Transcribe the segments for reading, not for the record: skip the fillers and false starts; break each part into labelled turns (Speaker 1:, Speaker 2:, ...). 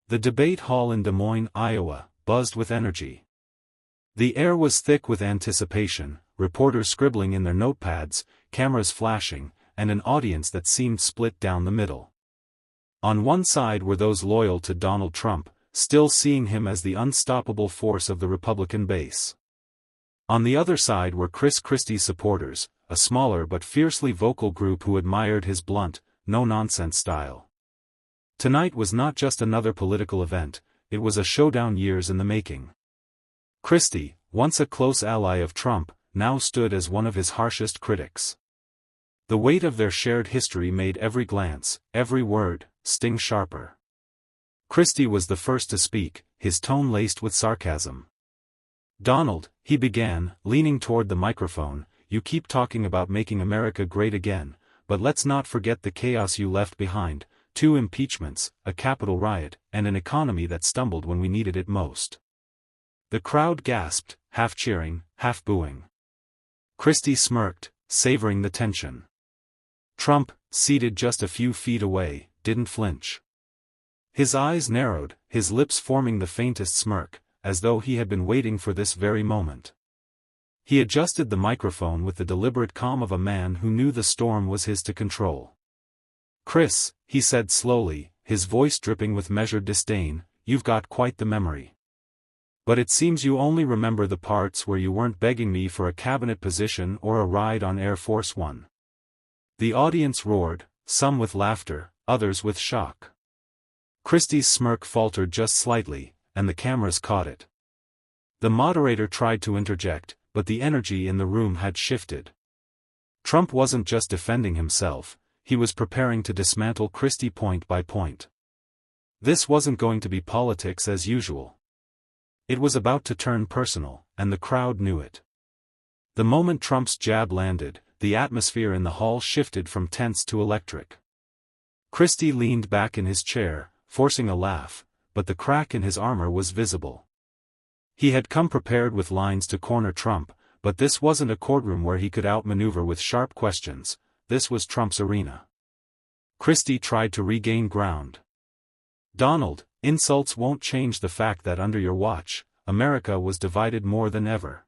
Speaker 1: The debate hall in Des Moines, Iowa, buzzed with energy. The air was thick with anticipation, reporters scribbling in their notepads, cameras flashing, and an audience that seemed split down the middle. On one side were those loyal to Donald Trump, still seeing him as the unstoppable force of the Republican base. On the other side were Christie's supporters, a smaller but fiercely vocal group who admired his blunt, no-nonsense style. Tonight was not just another political event, it was a showdown years in the making. Christie, once a close ally of Trump, now stood as one of his harshest critics. The weight of their shared history made every glance, every word, sting sharper. Christie was the first to speak, his tone laced with sarcasm. "Donald," he began, leaning toward the microphone, "you keep talking about making America great again, but let's not forget the chaos you left behind. 2 impeachments, a Capitol riot, and an economy that stumbled when we needed it most." The crowd gasped, half cheering, half booing. Christie smirked, savoring the tension. Trump, seated just a few feet away, didn't flinch. His eyes narrowed, his lips forming the faintest smirk, as though he had been waiting for this very moment. He adjusted the microphone with the deliberate calm of a man who knew the storm was his to control. "Chris," he said slowly, his voice dripping with measured disdain, "you've got quite the memory. But it seems you only remember the parts where you weren't begging me for a cabinet position or a ride on Air Force One." The audience roared, some with laughter, others with shock. Christie's smirk faltered just slightly, and the cameras caught it. The moderator tried to interject, but the energy in the room had shifted. Trump wasn't just defending himself, he was preparing to dismantle Christie point by point. This wasn't going to be politics as usual. It was about to turn personal, and the crowd knew it. The moment Trump's jab landed, the atmosphere in the hall shifted from tense to electric. Christie leaned back in his chair, forcing a laugh, but the crack in his armor was visible. He had come prepared with lines to corner Trump, but this wasn't a courtroom where he could outmaneuver with sharp questions. This was Trump's arena. Christie tried to regain ground. "Donald, insults won't change the fact that under your watch, America was divided more than ever.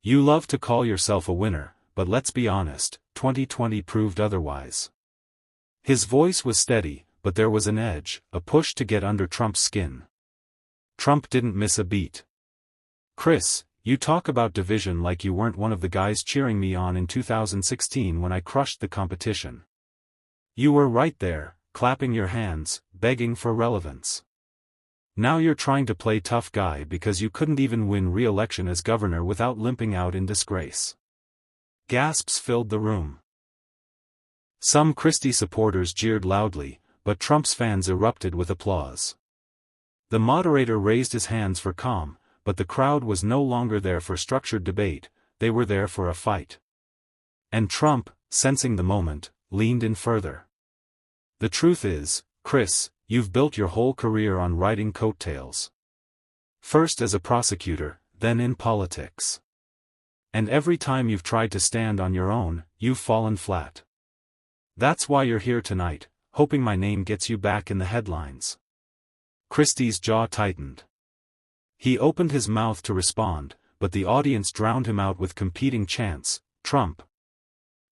Speaker 1: You love to call yourself a winner, but let's be honest, 2020 proved otherwise." His voice was steady, but there was an edge, a push to get under Trump's skin. Trump didn't miss a beat. "Chris, you talk about division like you weren't one of the guys cheering me on in 2016 when I crushed the competition. You were right there, clapping your hands, begging for relevance. Now you're trying to play tough guy because you couldn't even win re-election as governor without limping out in disgrace." Gasps filled the room. Some Christie supporters jeered loudly, but Trump's fans erupted with applause. The moderator raised his hands for calm, but the crowd was no longer there for structured debate, they were there for a fight. And Trump, sensing the moment, leaned in further. "The truth is, Chris, you've built your whole career on riding coattails. First as a prosecutor, then in politics. And every time you've tried to stand on your own, you've fallen flat. That's why you're here tonight, hoping my name gets you back in the headlines." Christie's jaw tightened. He opened his mouth to respond, but the audience drowned him out with competing chants, "Trump!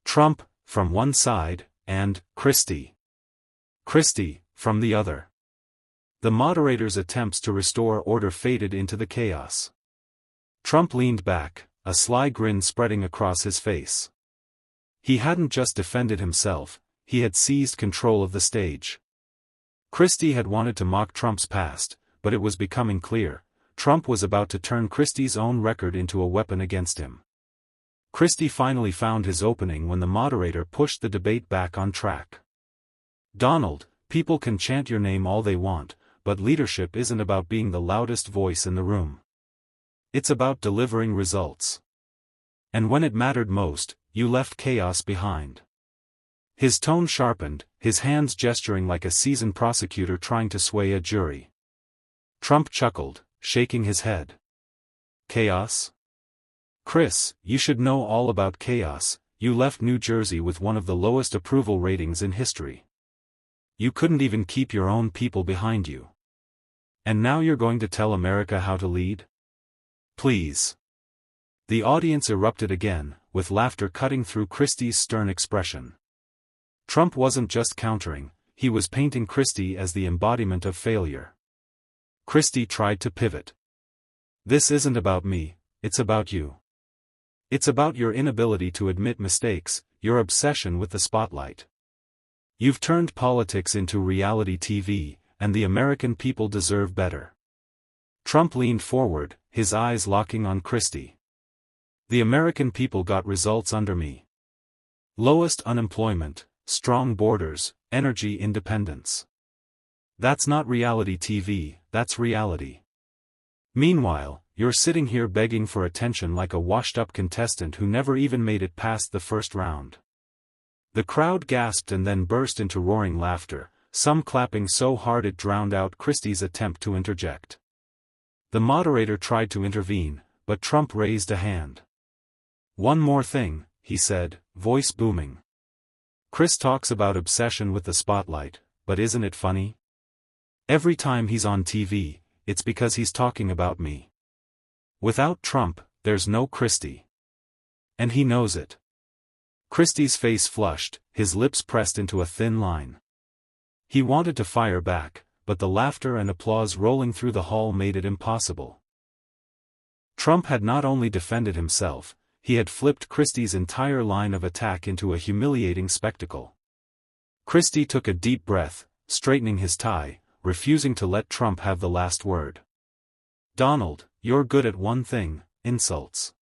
Speaker 1: Trump," from one side, and "Christie! Christie," from the other. The moderator's attempts to restore order faded into the chaos. Trump leaned back, a sly grin spreading across his face. He hadn't just defended himself, he had seized control of the stage. Christie had wanted to mock Trump's past, but it was becoming clear, Trump was about to turn Christie's own record into a weapon against him. Christie finally found his opening when the moderator pushed the debate back on track. "Donald, people can chant your name all they want, but leadership isn't about being the loudest voice in the room. It's about delivering results. And when it mattered most, you left chaos behind." His tone sharpened, his hands gesturing like a seasoned prosecutor trying to sway a jury. Trump chuckled, shaking his head. "Chaos? Chris, you should know all about chaos. You left New Jersey with one of the lowest approval ratings in history. You couldn't even keep your own people behind you. And now you're going to tell America how to lead? Please. The audience erupted again, with laughter cutting through Christie's stern expression. Trump wasn't just countering, he was painting Christie as the embodiment of failure. Christie tried to pivot. This isn't about me, it's about you. It's about your inability to admit mistakes, your obsession with the spotlight. You've turned politics into reality TV, and the American people deserve better. Trump leaned forward, his eyes locking on Christie. The American people got results under me. Lowest unemployment, strong borders, energy independence. That's not reality TV, that's reality. Meanwhile, you're sitting here begging for attention like a washed-up contestant who never even made it past the first round. The crowd gasped and then burst into roaring laughter, some clapping so hard it drowned out Christie's attempt to interject. The moderator tried to intervene, but Trump raised a hand. One more thing, he said, voice booming. Chris talks about obsession with the spotlight, but isn't it funny? Every time he's on TV, it's because he's talking about me. Without Trump, there's no Christie. And he knows it. Christie's face flushed, his lips pressed into a thin line. He wanted to fire back, but the laughter and applause rolling through the hall made it impossible. Trump had not only defended himself, he had flipped Christie's entire line of attack into a humiliating spectacle. Christie took a deep breath, straightening his tie, refusing to let Trump have the last word. Donald, you're good at one thing, insults.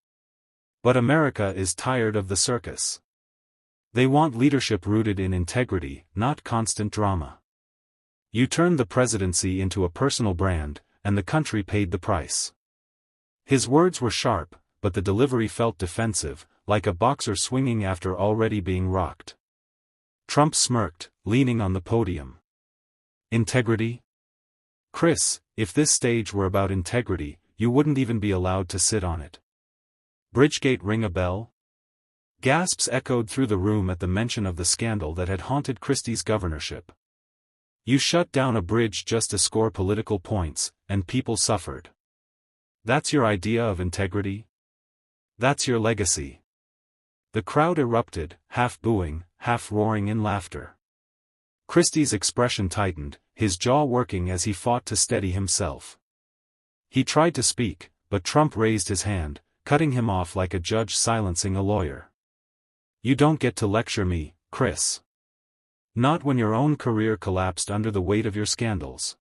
Speaker 1: But America is tired of the circus. They want leadership rooted in integrity, not constant drama. You turned the presidency into a personal brand, and the country paid the price. His words were sharp, but the delivery felt defensive, like a boxer swinging after already being rocked. Trump smirked, leaning on the podium. Integrity? Chris, if this stage were about integrity, you wouldn't even be allowed to sit on it. Bridgegate ring a bell? Gasps echoed through the room at the mention of the scandal that had haunted Christie's governorship. You shut down a bridge just to score political points, and people suffered. That's your idea of integrity? That's your legacy. The crowd erupted, half booing, half roaring in laughter. Christie's expression tightened, his jaw working as he fought to steady himself. He tried to speak, but Trump raised his hand, cutting him off like a judge silencing a lawyer. You don't get to lecture me, Chris. Not when your own career collapsed under the weight of your scandals.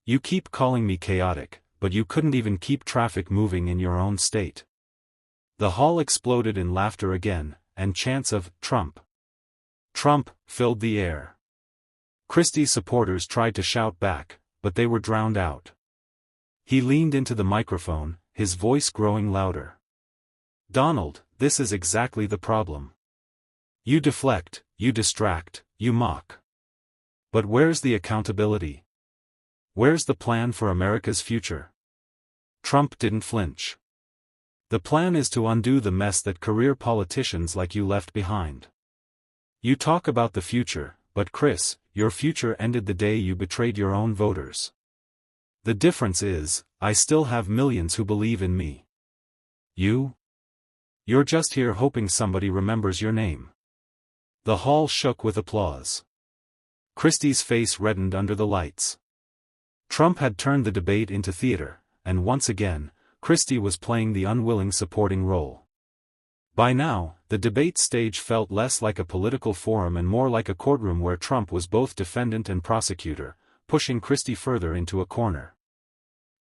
Speaker 1: You keep calling me chaotic, but you couldn't even keep traffic moving in your own state. The hall exploded in laughter again, and chants of "Trump! Trump!" filled the air. Christie's supporters tried to shout back, but they were drowned out. He leaned into the microphone, his voice growing louder. Donald, this is exactly the problem. You deflect, you distract, you mock. But where's the accountability? Where's the plan for America's future? Trump didn't flinch. The plan is to undo the mess that career politicians like you left behind. You talk about the future, but Chris, your future ended the day you betrayed your own voters. The difference is, I still have millions who believe in me. You're just here hoping somebody remembers your name. The hall shook with applause. Christie's face reddened under the lights. Trump had turned the debate into theater, and once again, Christie was playing the unwilling supporting role. By now, the debate stage felt less like a political forum and more like a courtroom where Trump was both defendant and prosecutor, pushing Christie further into a corner.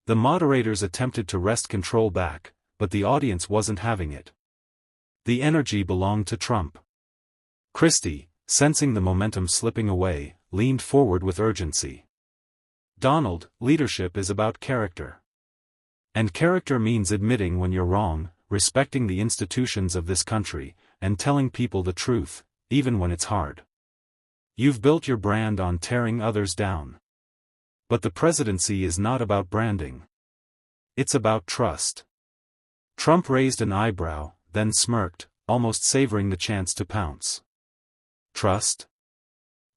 Speaker 1: The moderators attempted to wrest control back, but the audience wasn't having it. The energy belonged to Trump. Christie, sensing the momentum slipping away, leaned forward with urgency. Donald, leadership is about character. And character means admitting when you're wrong, respecting the institutions of this country, and telling people the truth, even when it's hard. You've built your brand on tearing others down. But the presidency is not about branding. It's about trust. Trump raised an eyebrow, then smirked, almost savoring the chance to pounce. Trust?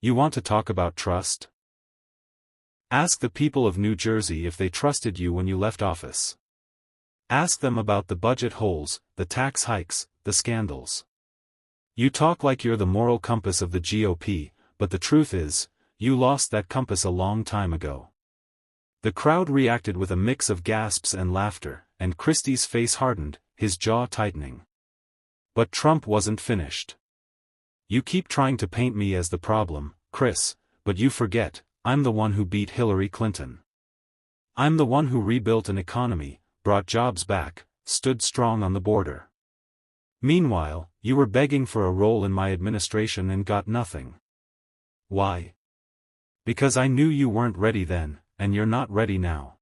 Speaker 1: You want to talk about trust? Ask the people of New Jersey if they trusted you when you left office. Ask them about the budget holes, the tax hikes, the scandals. You talk like you're the moral compass of the GOP, but the truth is, you lost that compass a long time ago. The crowd reacted with a mix of gasps and laughter, and Christie's face hardened, his jaw tightening. But Trump wasn't finished. You keep trying to paint me as the problem, Chris, but you forget, I'm the one who beat Hillary Clinton. I'm the one who rebuilt an economy, brought jobs back, stood strong on the border. Meanwhile, you were begging for a role in my administration and got nothing. Why? Because I knew you weren't ready then, and you're not ready now.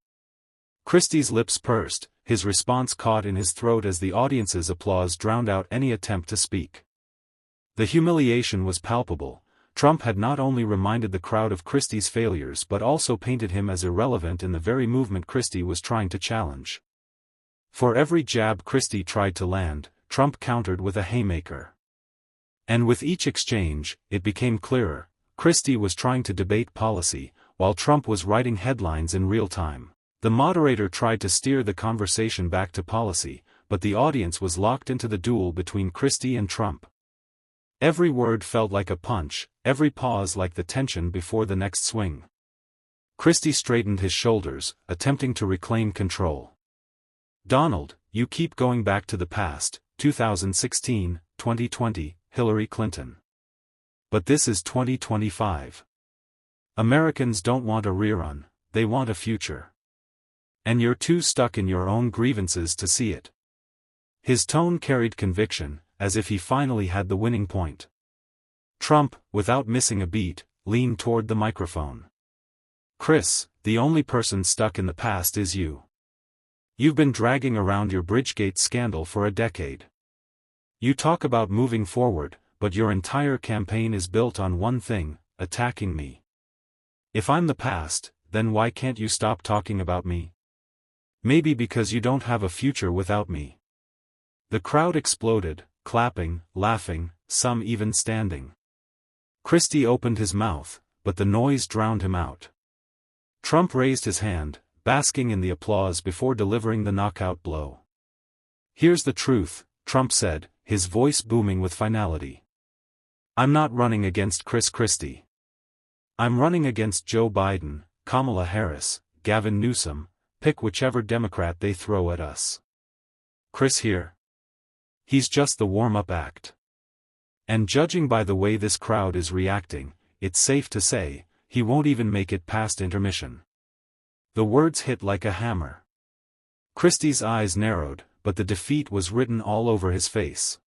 Speaker 1: Christie's lips pursed, his response caught in his throat as the audience's applause drowned out any attempt to speak. The humiliation was palpable. Trump had not only reminded the crowd of Christie's failures but also painted him as irrelevant in the very movement Christie was trying to challenge. For every jab Christie tried to land, Trump countered with a haymaker. And with each exchange, it became clearer, Christie was trying to debate policy, while Trump was writing headlines in real time. The moderator tried to steer the conversation back to policy, but the audience was locked into the duel between Christie and Trump. Every word felt like a punch, every pause like the tension before the next swing. Christie straightened his shoulders, attempting to reclaim control. Donald, you keep going back to the past, 2016, 2020, Hillary Clinton. But this is 2025. Americans don't want a rerun, they want a future. And you're too stuck in your own grievances to see it. His tone carried conviction, as if he finally had the winning point. Trump, without missing a beat, leaned toward the microphone. Chris, the only person stuck in the past is you. You've been dragging around your Bridgegate scandal for a decade. You talk about moving forward, but your entire campaign is built on one thing, attacking me. If I'm the past, then why can't you stop talking about me? Maybe because you don't have a future without me. The crowd exploded, clapping, laughing, some even standing. Christie opened his mouth, but the noise drowned him out. Trump raised his hand, basking in the applause before delivering the knockout blow. Here's the truth, Trump said, his voice booming with finality. I'm not running against Chris Christie. I'm running against Joe Biden, Kamala Harris, Gavin Newsom, pick whichever Democrat they throw at us. Chris here? He's just the warm-up act. And judging by the way this crowd is reacting, it's safe to say, he won't even make it past intermission. The words hit like a hammer. Christie's eyes narrowed, but the defeat was written all over his face.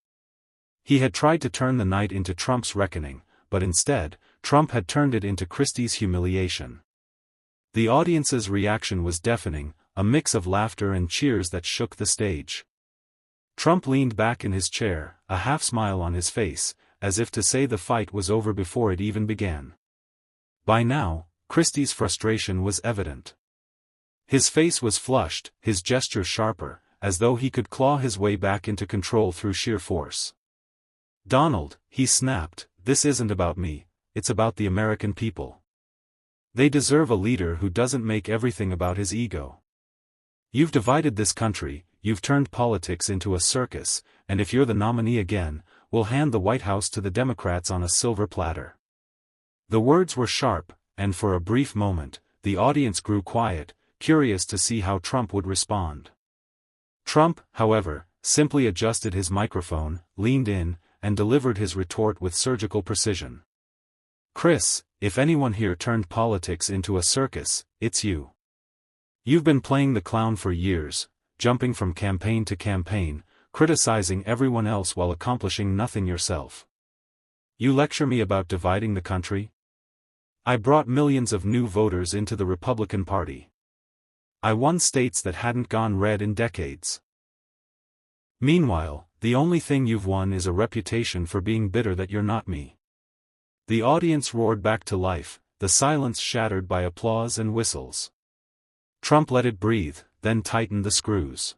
Speaker 1: He had tried to turn the night into Trump's reckoning, but instead, Trump had turned it into Christie's humiliation. The audience's reaction was deafening, a mix of laughter and cheers that shook the stage. Trump leaned back in his chair, a half-smile on his face, as if to say the fight was over before it even began. By now, Christie's frustration was evident. His face was flushed, his gesture sharper, as though he could claw his way back into control through sheer force. Donald, he snapped, this isn't about me, it's about the American people. They deserve a leader who doesn't make everything about his ego. You've divided this country, you've turned politics into a circus, and if you're the nominee again, we'll hand the White House to the Democrats on a silver platter. The words were sharp, and for a brief moment, the audience grew quiet, curious to see how Trump would respond. Trump, however, simply adjusted his microphone, leaned in, and delivered his retort with surgical precision. Chris, if anyone here turned politics into a circus, it's you. You've been playing the clown for years, jumping from campaign to campaign, criticizing everyone else while accomplishing nothing yourself. You lecture me about dividing the country? I brought millions of new voters into the Republican Party. I won states that hadn't gone red in decades. Meanwhile, the only thing you've won is a reputation for being bitter that you're not me. The audience roared back to life, the silence shattered by applause and whistles. Trump let it breathe, then tightened the screws.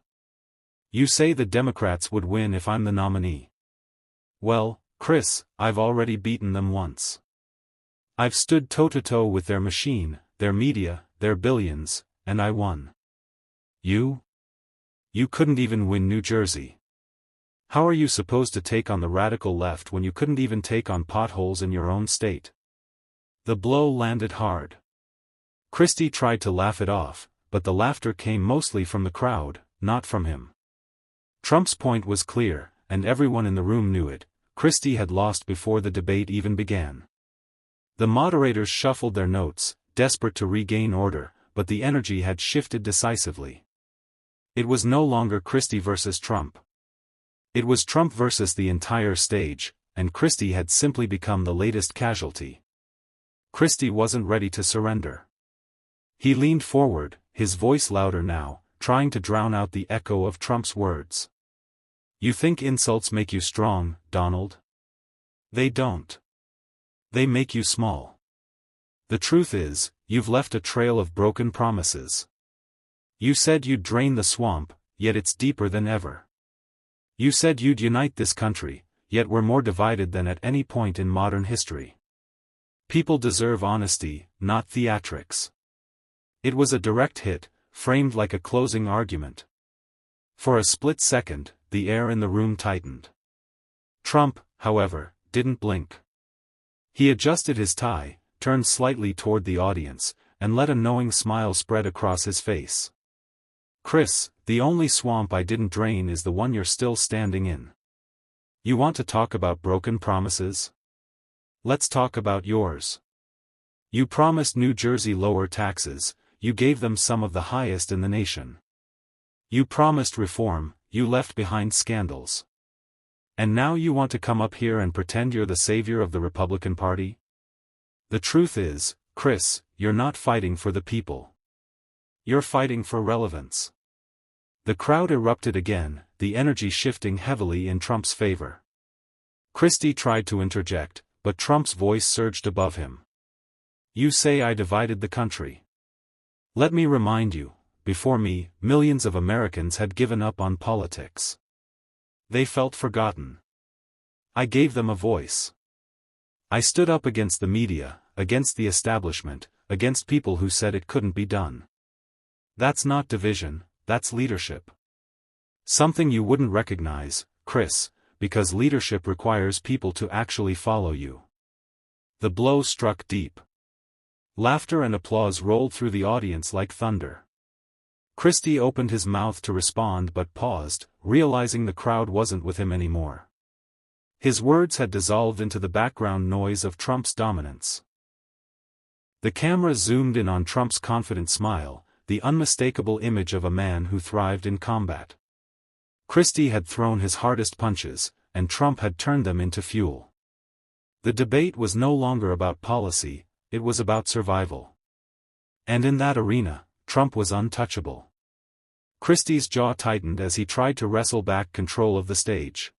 Speaker 1: You say the Democrats would win if I'm the nominee. Well, Chris, I've already beaten them once. I've stood toe-to-toe with their machine, their media, their billions, and I won. You? You couldn't even win New Jersey. How are you supposed to take on the radical left when you couldn't even take on potholes in your own state? The blow landed hard. Christie tried to laugh it off, but the laughter came mostly from the crowd, not from him. Trump's point was clear, and everyone in the room knew it. Christie had lost before the debate even began. The moderators shuffled their notes, desperate to regain order, but the energy had shifted decisively. It was no longer Christie versus Trump. It was Trump versus the entire stage, and Christie had simply become the latest casualty. Christie wasn't ready to surrender. He leaned forward, his voice louder now, trying to drown out the echo of Trump's words. You think insults make you strong, Donald? They don't. They make you small. The truth is, you've left a trail of broken promises. You said you'd drain the swamp, yet it's deeper than ever. You said you'd unite this country, yet we're more divided than at any point in modern history. People deserve honesty, not theatrics. It was a direct hit, framed like a closing argument. For a split second, the air in the room tightened. Trump, however, didn't blink. He adjusted his tie, turned slightly toward the audience, and let a knowing smile spread across his face. Chris, the only swamp I didn't drain is the one you're still standing in. You want to talk about broken promises? Let's talk about yours. You promised New Jersey lower taxes, you gave them some of the highest in the nation. You promised reform, you left behind scandals. And now you want to come up here and pretend you're the savior of the Republican Party? The truth is, Chris, you're not fighting for the people. You're fighting for relevance. The crowd erupted again, the energy shifting heavily in Trump's favor. Christie tried to interject, but Trump's voice surged above him. You say I divided the country. Let me remind you, before me, millions of Americans had given up on politics. They felt forgotten. I gave them a voice. I stood up against the media, against the establishment, against people who said it couldn't be done. That's not division, that's leadership. Something you wouldn't recognize, Chris, because leadership requires people to actually follow you. The blow struck deep. Laughter and applause rolled through the audience like thunder. Christie opened his mouth to respond but paused, realizing the crowd wasn't with him anymore. His words had dissolved into the background noise of Trump's dominance. The camera zoomed in on Trump's confident smile, the unmistakable image of a man who thrived in combat. Christie had thrown his hardest punches, and Trump had turned them into fuel. The debate was no longer about policy, it was about survival. And in that arena, Trump was untouchable. Christie's jaw tightened as he tried to wrestle back control of the stage.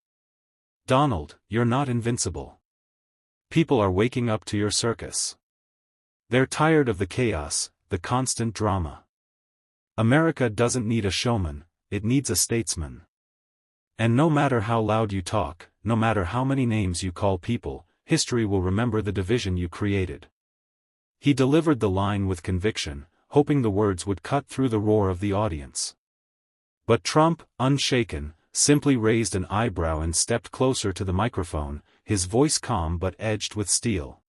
Speaker 1: Donald, you're not invincible. People are waking up to your circus. They're tired of the chaos, the constant drama. America doesn't need a showman, it needs a statesman. And no matter how loud you talk, no matter how many names you call people, history will remember the division you created. He delivered the line with conviction, hoping the words would cut through the roar of the audience. But Trump, unshaken, simply raised an eyebrow and stepped closer to the microphone, his voice calm but edged with steel.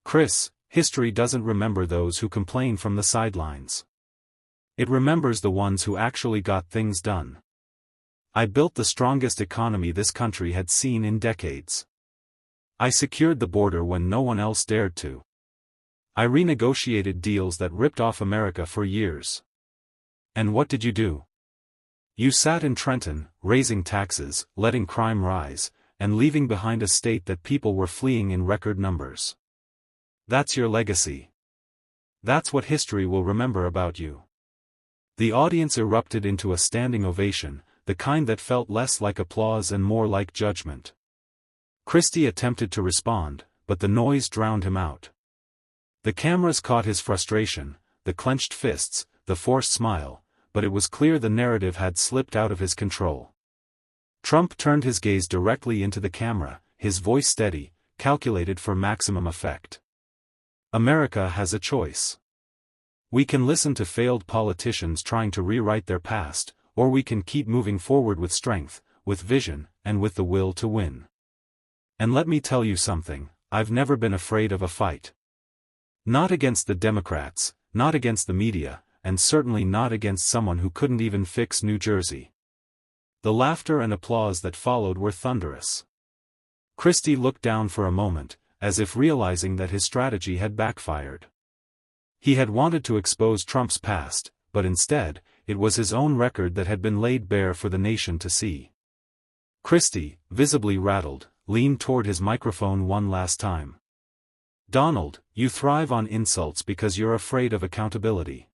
Speaker 1: Chris, history doesn't remember those who complain from the sidelines. It remembers the ones who actually got things done. I built the strongest economy this country had seen in decades. I secured the border when no one else dared to. I renegotiated deals that ripped off America for years. And what did you do? You sat in Trenton, raising taxes, letting crime rise, and leaving behind a state that people were fleeing in record numbers. That's your legacy. That's what history will remember about you. The audience erupted into a standing ovation, the kind that felt less like applause and more like judgment. Christie attempted to respond, but the noise drowned him out. The cameras caught his frustration, the clenched fists, the forced smile, but it was clear the narrative had slipped out of his control. Trump turned his gaze directly into the camera, his voice steady, calculated for maximum effect. America has a choice. We can listen to failed politicians trying to rewrite their past, or we can keep moving forward with strength, with vision, and with the will to win. And let me tell you something, I've never been afraid of a fight. Not against the Democrats, not against the media, and certainly not against someone who couldn't even fix New Jersey. The laughter and applause that followed were thunderous. Christie looked down for a moment, as if realizing that his strategy had backfired. He had wanted to expose Trump's past, but instead, it was his own record that had been laid bare for the nation to see. Christie, visibly rattled, leaned toward his microphone one last time. "Donald, you thrive on insults because you're afraid of accountability.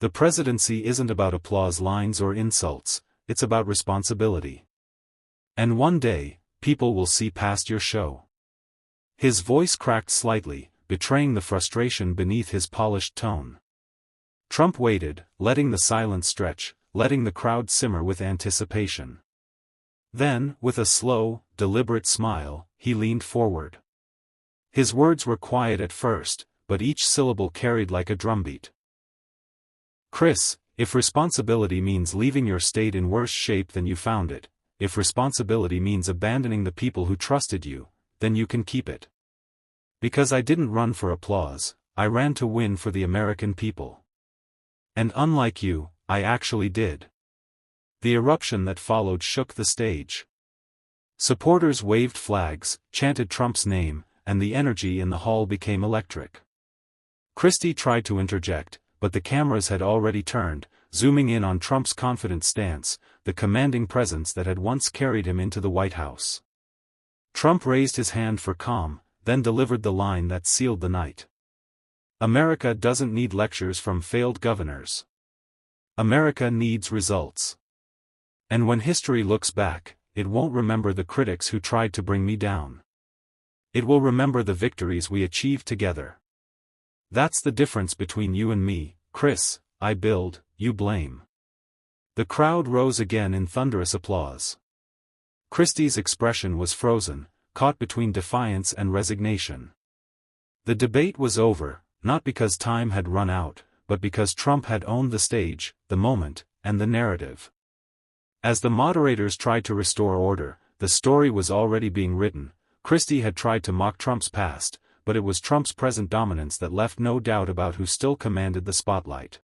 Speaker 1: The presidency isn't about applause lines or insults, it's about responsibility. And one day, people will see past your show." His voice cracked slightly, betraying the frustration beneath his polished tone. Trump waited, letting the silence stretch, letting the crowd simmer with anticipation. Then, with a slow, deliberate smile, he leaned forward. His words were quiet at first, but each syllable carried like a drumbeat. "Chris, if responsibility means leaving your state in worse shape than you found it, if responsibility means abandoning the people who trusted you, then you can keep it. Because I didn't run for applause, I ran to win for the American people. And unlike you, I actually did." The eruption that followed shook the stage. Supporters waved flags, chanted Trump's name, and the energy in the hall became electric. Christie tried to interject, but the cameras had already turned, zooming in on Trump's confident stance, the commanding presence that had once carried him into the White House. Trump raised his hand for calm, then delivered the line that sealed the night. "America doesn't need lectures from failed governors. America needs results. And when history looks back, it won't remember the critics who tried to bring me down. It will remember the victories we achieved together. That's the difference between you and me, Chris, I build, you blame." The crowd rose again in thunderous applause. Christie's expression was frozen, caught between defiance and resignation. The debate was over, not because time had run out, but because Trump had owned the stage, the moment, and the narrative. As the moderators tried to restore order, the story was already being written. Christie had tried to mock Trump's past, but it was Trump's present dominance that left no doubt about who still commanded the spotlight.